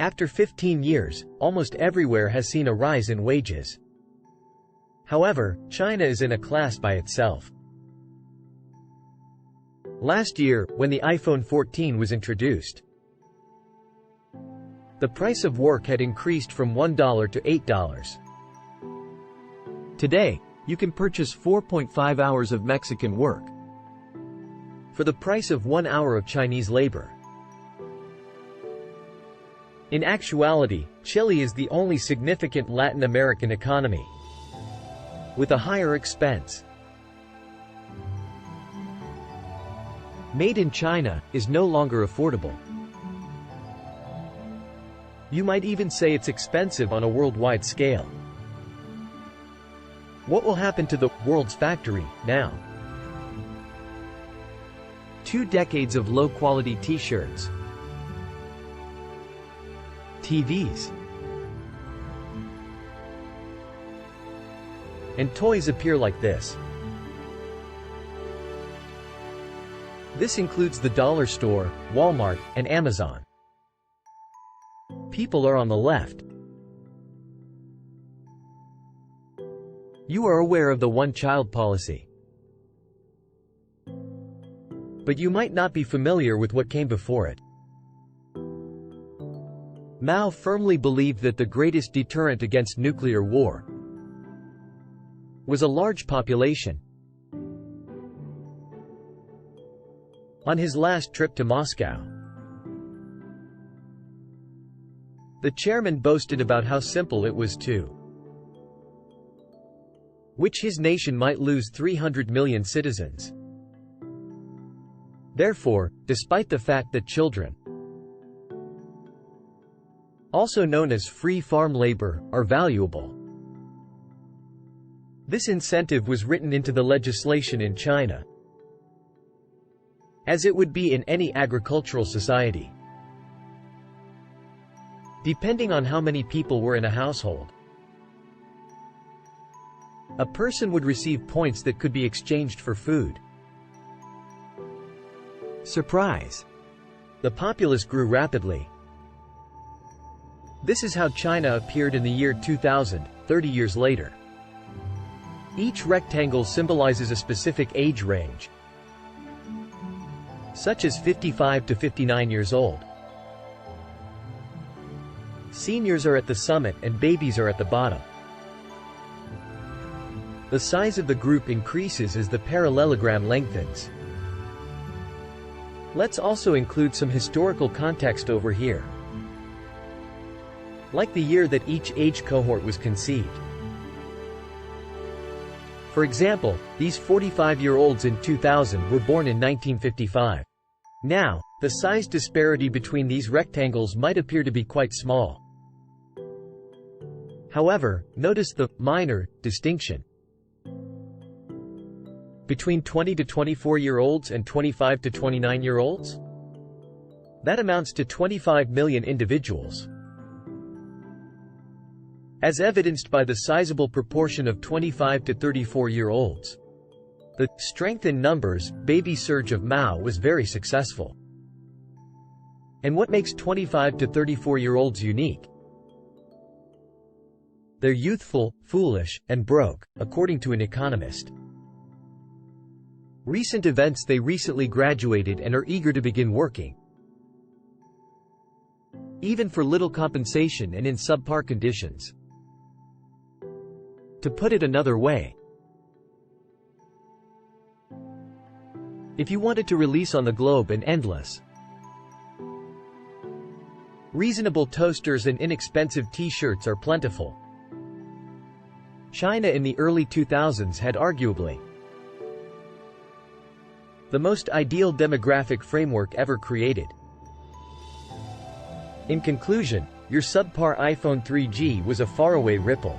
After 15 years, almost everywhere has seen a rise in wages. However, China is in a class by itself. Last year, when the iPhone 14 was introduced, the price of work had increased from $1 to $8. Today, you can purchase 4.5 hours of Mexican work for the price of 1 hour of Chinese labor. In actuality, Chile is the only significant Latin American economy with a higher expense. Made in China is no longer affordable. You might even say it's expensive on a worldwide scale. What will happen to the world's factory now? 2 decades of low-quality t-shirts, TVs, and toys appear like this. This includes the dollar store, Walmart, and Amazon. People are on the left. You are aware of the one-child policy, but you might not be familiar with what came before it. Mao firmly believed that the greatest deterrent against nuclear war was a large population. On his last trip to Moscow, the chairman boasted about how simple it was to which his nation might lose 300 million citizens. Therefore, despite the fact that children, also known as free farm labor, are valuable, this incentive was written into the legislation in China, as it would be in any agricultural society. Depending on how many people were in a household, a person would receive points that could be exchanged for food. Surprise! The populace grew rapidly. This is how China appeared in the year 2000, 30 years later. Each rectangle symbolizes a specific age range, such as 55 to 59 years old. Seniors are at the summit and babies are at the bottom. The size of the group increases as the parallelogram lengthens. Let's also include some historical context over here, like the year that each age cohort was conceived. For example, these 45-year-olds in 2000 were born in 1955. Now, the size disparity between these rectangles might appear to be quite small. However, notice the minor distinction between 20 to 24-year-olds and 25 to 29-year-olds? That amounts to 25 million individuals, as evidenced by the sizable proportion of 25 to 34-year-olds. The strength in numbers baby surge of Mao was very successful. And what makes 25 to 34-year-olds unique? They're youthful, foolish, and broke, according to an economist. Recent events: they recently graduated and are eager to begin working, even for little compensation and in subpar conditions. To put it another way, if you wanted to release on the globe an endless, reasonable toasters and inexpensive t-shirts are plentiful. China in the early 2000s had arguably the most ideal demographic framework ever created. In conclusion, your subpar iPhone 3G was a faraway ripple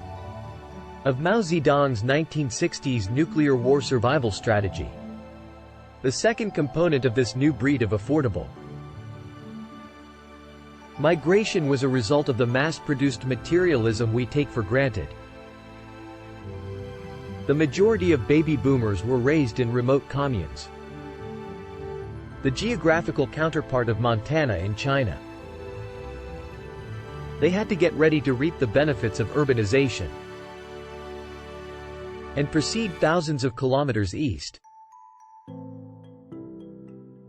of Mao Zedong's 1960s nuclear war survival strategy. The second component of this new breed of affordable migration was a result of the mass-produced materialism we take for granted. The majority of baby boomers were raised in remote communes, the geographical counterpart of Montana in China. They had to get ready to reap the benefits of urbanization and proceed thousands of kilometers east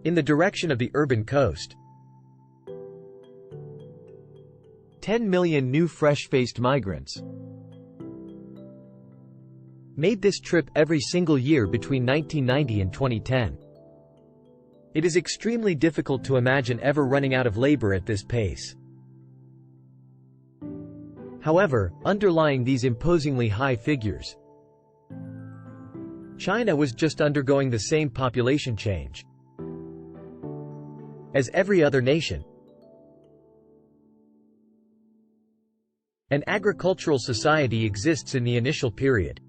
in the direction of the urban coast. 10 million new fresh-faced migrants made this trip every single year between 1990 and 2010. It is extremely difficult to imagine ever running out of labor at this pace. However, underlying these imposingly high figures, China was just undergoing the same population change as every other nation. An agricultural society exists in the initial period.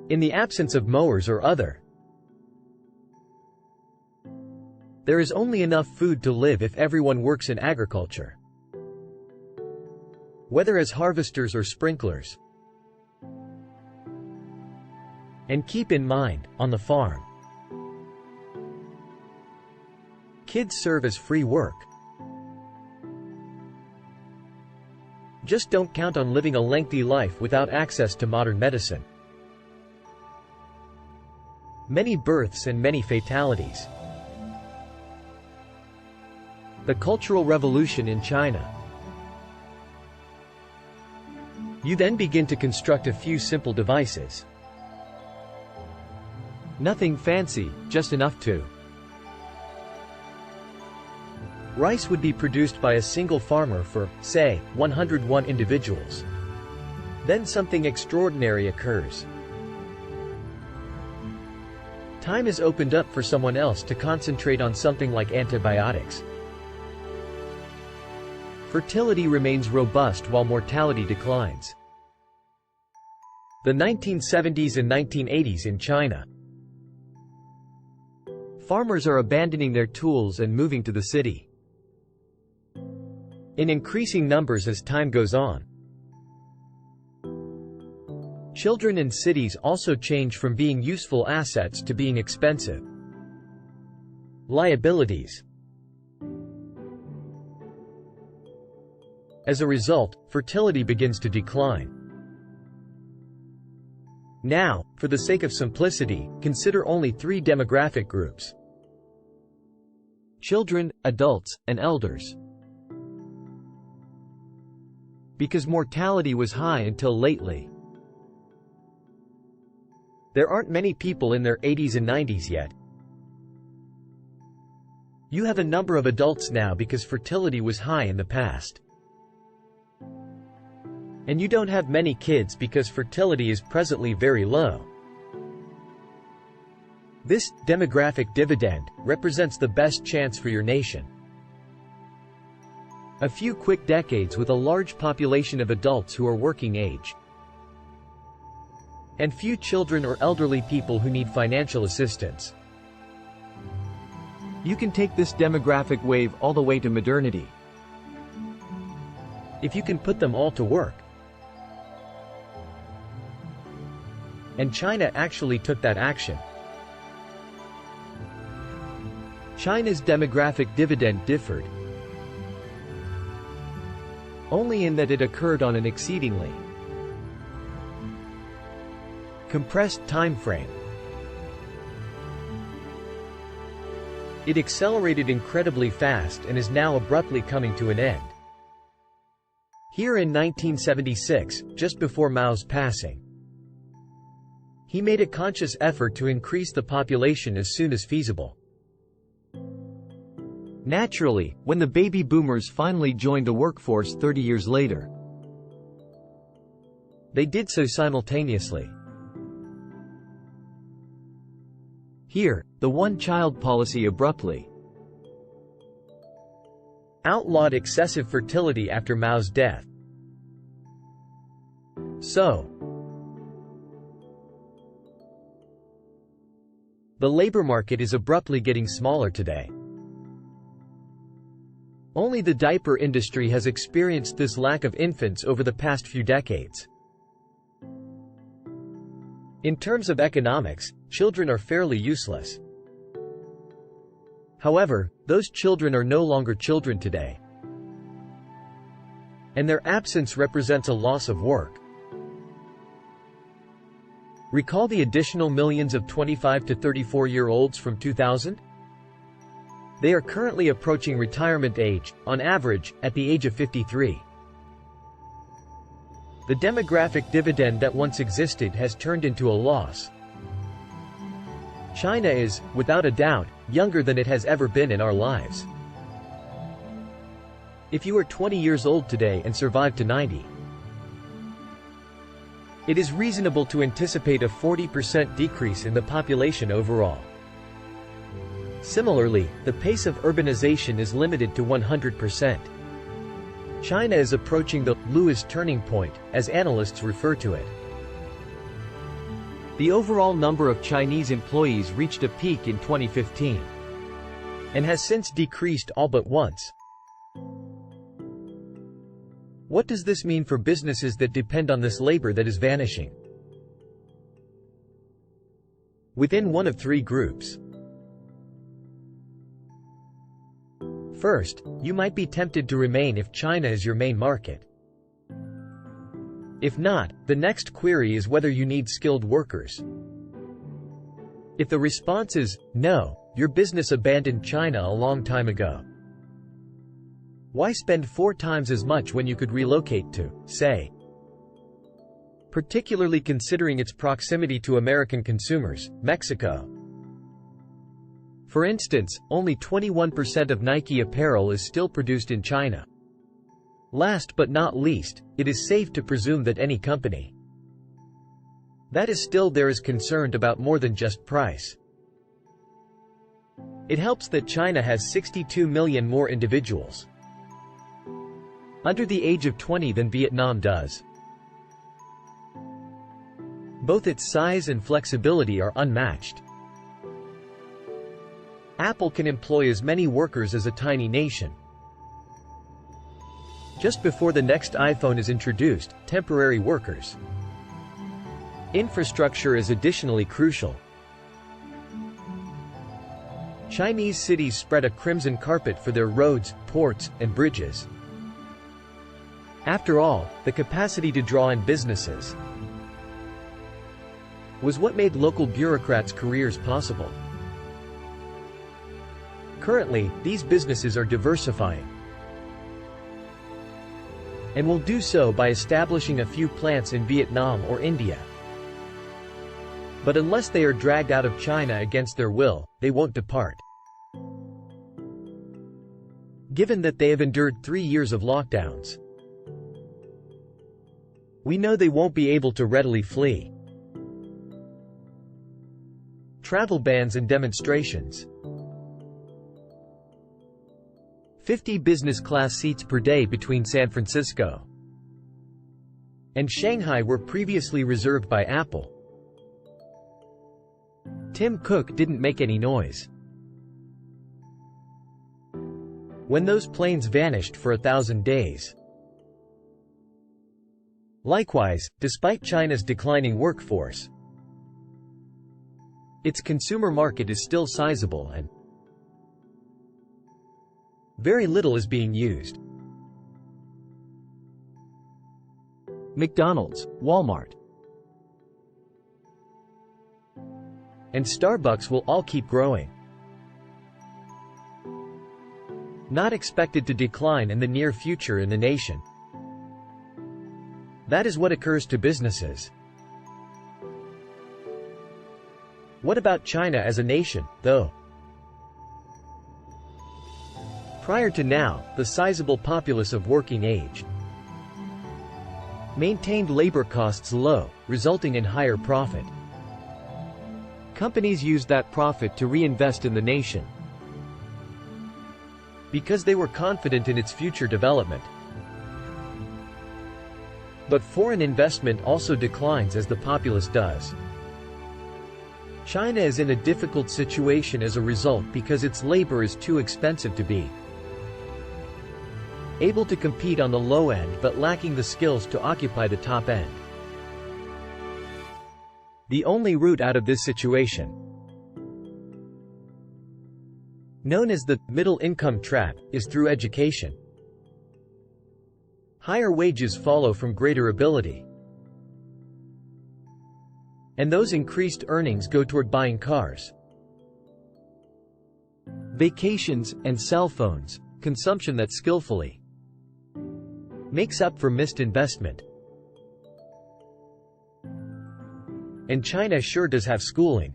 In the absence of mowers or other, there is only enough food to live if everyone works in agriculture, whether as harvesters or sprinklers. And keep in mind, on the farm, kids serve as free work. Just don't count on living a lengthy life without access to modern medicine. Many births and many fatalities. The Cultural Revolution in China. You then begin to construct a few simple devices. Nothing fancy, just enough to. Rice would be produced by a single farmer for, say, 101 individuals. Then something extraordinary occurs. Time is opened up for someone else to concentrate on something like antibiotics. Fertility remains robust while mortality declines. The 1970s and 1980s in China. Farmers are abandoning their tools and moving to the city in increasing numbers as time goes on. Children in cities also change from being useful assets to being expensive liabilities. As a result, fertility begins to decline. Now, for the sake of simplicity, consider only 3 demographic groups: children, adults, and elders. Because mortality was high until lately. There aren't many people in their 80s and 90s yet. You have a number of adults now because fertility was high in the past. And you don't have many kids because fertility is presently very low. This demographic dividend represents the best chance for your nation. A few quick decades with a large population of adults who are working age, and few children or elderly people who need financial assistance. You can take this demographic wave all the way to modernity, if you can put them all to work. And China actually took that action. China's demographic dividend differed only in that it occurred on an exceedingly compressed time frame. It accelerated incredibly fast and is now abruptly coming to an end. Here in 1976, just before Mao's passing, he made a conscious effort to increase the population as soon as feasible. Naturally, when the baby boomers finally joined the workforce 30 years later, they did so simultaneously. Here, the one-child policy abruptly outlawed excessive fertility after Mao's death. So, the labor market is abruptly getting smaller today. Only the diaper industry has experienced this lack of infants over the past few decades. In terms of economics, children are fairly useless. However, those children are no longer children today. and their absence represents a loss of work. Recall the additional millions of 25 to 34-year-olds from 2000? They are currently approaching retirement age, on average, at the age of 53. The demographic dividend that once existed has turned into a loss. China is, without a doubt, younger than it has ever been in our lives. If you are 20 years old today and survive to 90, it is reasonable to anticipate a 40% decrease in the population overall. Similarly, the pace of urbanization is limited to 100%. China is approaching the Lewis turning point, as analysts refer to it. The overall number of Chinese employees reached a peak in 2015 and has since decreased all but once. What does this mean for businesses that depend on this labor that is vanishing? Within one of three groups. First, you might be tempted to remain if China is your main market. If not, the next query is whether you need skilled workers. If the response is no, your business abandoned China a long time ago. Why spend 4 times as much when you could relocate to, say, particularly considering its proximity to American consumers, Mexico? For instance, only 21% of Nike apparel is still produced in China. Last but not least, it is safe to presume that any company that is still there is concerned about more than just price. It helps that China has 62 million more individuals under the age of 20 than Vietnam does. Both its size and flexibility are unmatched. Apple can employ as many workers as a tiny nation. Just before the next iPhone is introduced, temporary workers. Infrastructure is additionally crucial. Chinese cities spread a crimson carpet for their roads, ports, and bridges. After all, the capacity to draw in businesses was what made local bureaucrats' careers possible. Currently, these businesses are diversifying, and will do so by establishing a few plants in Vietnam or India. But unless they are dragged out of China against their will, they won't depart. Given that they have endured 3 years of lockdowns, we know they won't be able to readily flee. Travel bans and demonstrations. 50 business class seats per day between San Francisco and Shanghai were previously reserved by Apple. Tim Cook didn't make any noise when those planes vanished for 1,000 days. Likewise, despite China's declining workforce, its consumer market is still sizable and very little is being used. McDonald's, Walmart, and Starbucks will all keep growing. Not expected to decline in the near future in the nation. That is what occurs to businesses. What about China as a nation, though? Prior to now, the sizable populace of working age maintained labor costs low, resulting in higher profit. Companies used that profit to reinvest in the nation because they were confident in its future development. But foreign investment also declines as the populace does. China is in a difficult situation as a result because its labor is too expensive to be able to compete on the low end but lacking the skills to occupy the top end. The only route out of this situation, known as the middle income trap, is through education. Higher wages follow from greater ability. And those increased earnings go toward buying cars, vacations, and cell phones, consumption that skillfully makes up for missed investment. And China sure does have schooling.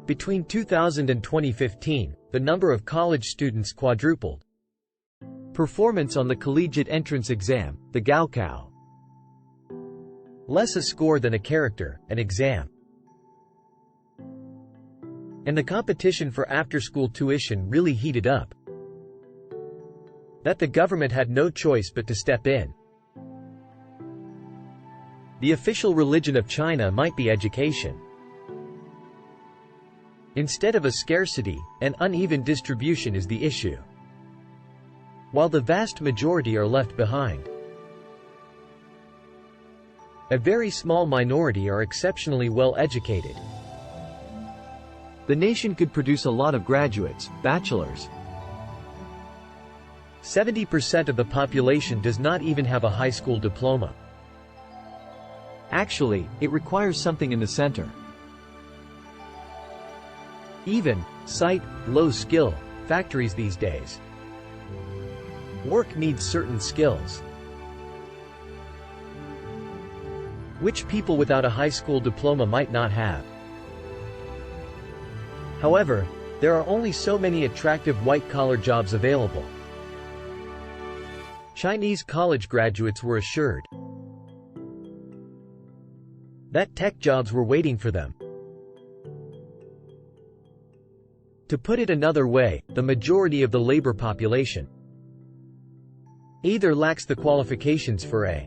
Between 2000 and 2015, the number of college students quadrupled. Performance on the collegiate entrance exam, the Gaokao. Less a score than a character, an exam. And the competition for after-school tuition really heated up. That the government had no choice but to step in. The official religion of China might be education. Instead of a scarcity, an uneven distribution is the issue, while the vast majority are left behind. A very small minority are exceptionally well educated. The nation could produce a lot of graduates, bachelors. 70% of the population does not even have a high school diploma. Actually, it requires something in the center. Even, cite, low-skill, factories these days. Work needs certain skills, which people without a high school diploma might not have. However, there are only so many attractive white-collar jobs available. Chinese college graduates were assured that tech jobs were waiting for them. To put it another way, the majority of the labor population either lacks the qualifications for a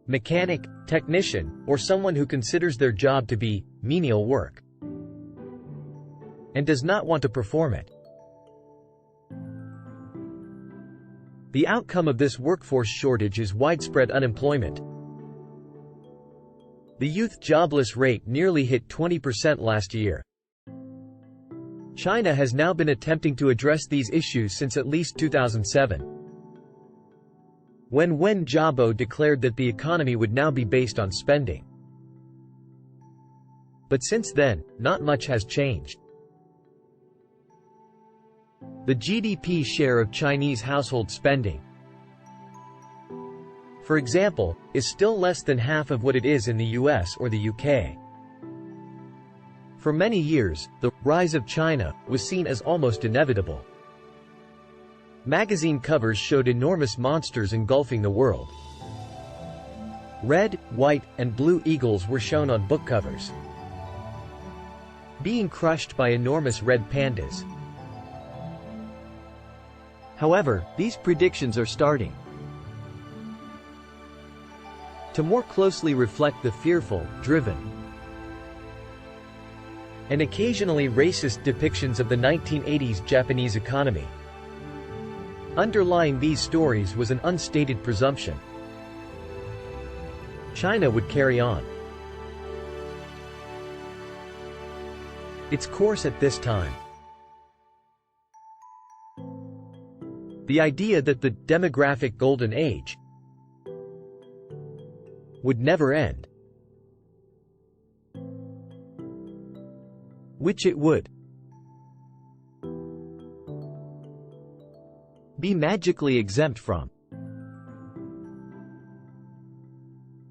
mechanic, technician, or someone who considers their job to be menial work and does not want to perform it. The outcome of this workforce shortage is widespread unemployment. The youth jobless rate nearly hit 20% last year. China has now been attempting to address these issues since at least 2007, when Wen Jiabo declared that the economy would now be based on spending. But since then, not much has changed. The GDP share of Chinese household spending, for example, is still less than half of what it is in the US or the UK. For many years, the rise of China was seen as almost inevitable. Magazine covers showed enormous monsters engulfing the world. Red, white, and blue eagles were shown on book covers, being crushed by enormous red pandas. However, these predictions are starting to more closely reflect the fearful, driven, and occasionally racist depictions of the 1980s Japanese economy. Underlying these stories was an unstated presumption: China would carry on its course at this time. The idea that the demographic golden age would never end, which it would be magically exempt from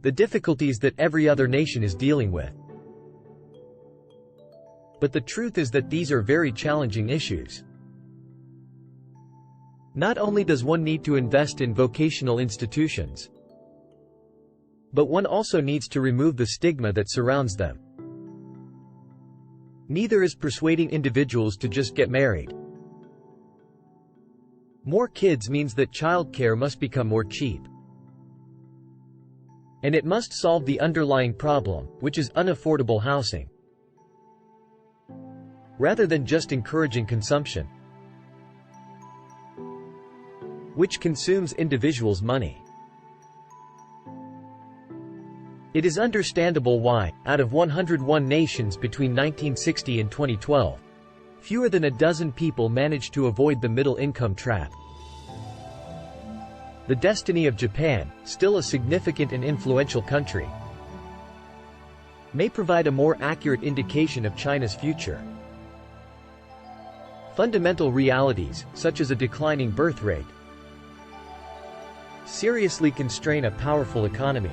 the difficulties that every other nation is dealing with. But the truth is that these are very challenging issues. Not only does one need to invest in vocational institutions, but one also needs to remove the stigma that surrounds them. Neither is persuading individuals to just get married. More kids means that childcare must become more cheap. And it must solve the underlying problem, which is unaffordable housing, rather than just encouraging consumption, which consumes individuals' money. It is understandable why, out of 101 nations between 1960 and 2012, Fewer than a dozen people manage to avoid the middle-income trap. The destiny of Japan, still a significant and influential country, may provide a more accurate indication of China's future. Fundamental realities, such as a declining birth rate, seriously constrain a powerful economy.